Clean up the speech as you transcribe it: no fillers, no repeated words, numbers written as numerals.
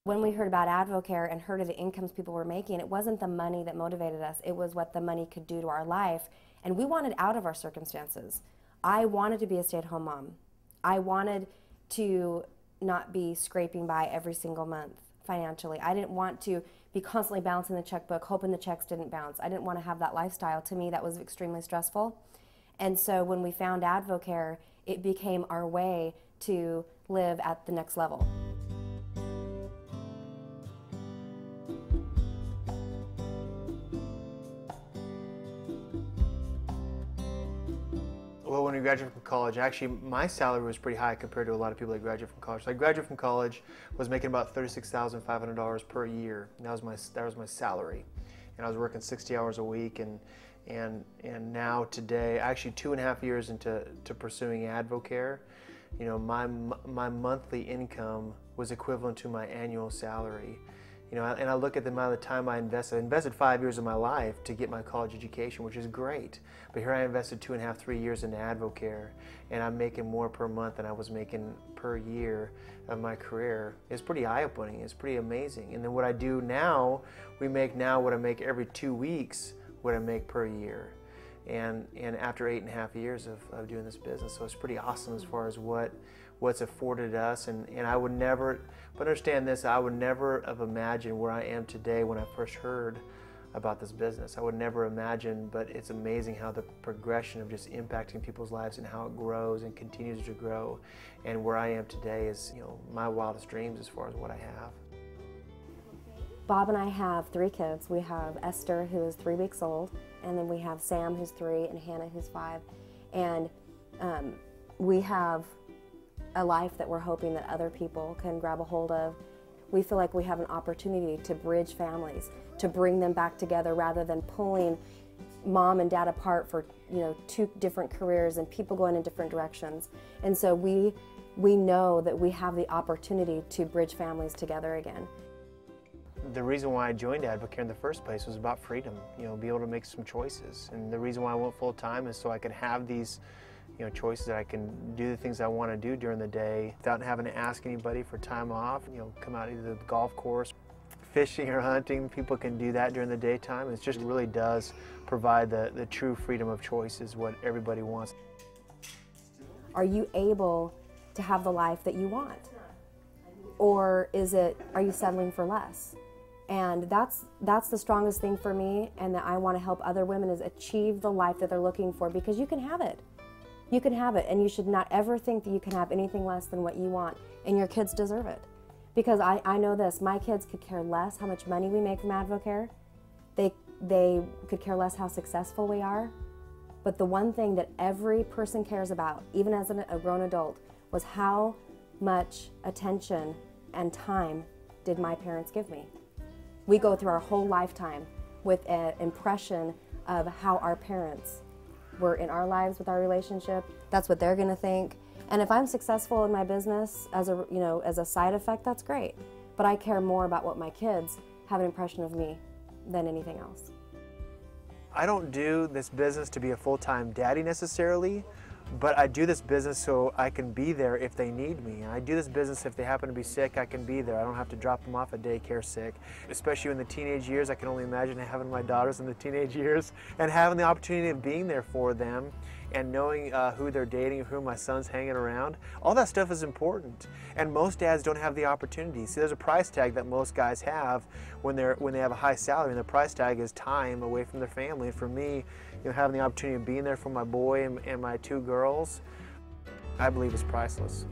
When we heard about AdvoCare and heard of the incomes people were making, it wasn't the money that motivated us, it was what the money could do to our life, and we wanted out of our circumstances. I wanted to be a stay-at-home mom. I wanted to not be scraping by every single month financially. I didn't want to be constantly balancing the checkbook, hoping the checks didn't bounce. I didn't want to have that lifestyle. To me, that was extremely stressful. And so when we found AdvoCare, it became our way to live at the next level. Well, when we graduated from college, actually my salary was pretty high compared to a lot of people that graduate from college. So I graduated from college, was making about $36,500 per year. And that was my salary, and I was working 60 hours a week. And now today, actually 2.5 years into pursuing AdvoCare, you know, my monthly income was equivalent to my annual salary. You know, and I look at the amount of time I invested 5 years of my life to get my college education, which is great. But here I invested 2.5, 3 years into AdvoCare, and I'm making more per month than I was making per year of my career. It's pretty eye-opening. It's pretty amazing. And then what I do now, we make now what I make every 2 weeks, what I make per year. And after 8.5 years of doing this business, so it's pretty awesome as far as what's afforded us. And I would never, but understand this, I would never have imagined where I am today when I first heard about this business. I would never imagine, but it's amazing how the progression of just impacting people's lives and how it grows and continues to grow. And where I am today is, you know, my wildest dreams as far as what I have. Bob and I have 3 kids. We have Esther, who is 3 weeks old, and then we have Sam, who's 3, and Hannah, who's 5. And we have a life that we're hoping that other people can grab a hold of. We feel like we have an opportunity to bridge families, to bring them back together rather than pulling mom and dad apart for, you know, 2 different careers and people going in different directions. And so we know that we have the opportunity to bridge families together again. The reason why I joined AdvoCare in the first place was about freedom, you know, be able to make some choices. And the reason why I went full-time is so I could have these, you know, choices that I can do the things I want to do during the day without having to ask anybody for time off. You know, come out either the golf course, fishing or hunting. People can do that during the daytime. It just really does provide the true freedom of choice is what everybody wants. Are you able to have the life that you want? Or are you settling for less? And that's the strongest thing for me, and that I want to help other women is achieve the life that they're looking for, because you can have it. You can have it, and you should not ever think that you can have anything less than what you want, and your kids deserve it. Because I know this, my kids could care less how much money we make from AdvoCare. They could care less how successful we are. But the one thing that every person cares about, even as a grown adult, was how much attention and time did my parents give me. We go through our whole lifetime with an impression of how our parents were in our lives with our relationship. That's what they're going to think. And if I'm successful in my business as a side effect, that's great. But I care more about what my kids have an impression of me than anything else. I don't do this business to be a full-time daddy necessarily, but I do this business so I can be there if they need me. And I do this business if they happen to be sick, I can be there. I don't have to drop them off at daycare sick. Especially in the teenage years, I can only imagine having my daughters in the teenage years and having the opportunity of being there for them and knowing who they're dating, who my son's hanging around. All that stuff is important. And most dads don't have the opportunity. See, there's a price tag that most guys have when they have a high salary, and the price tag is time away from their family. And for me, you know, having the opportunity of being there for my boy and my 2 girls, I believe is priceless.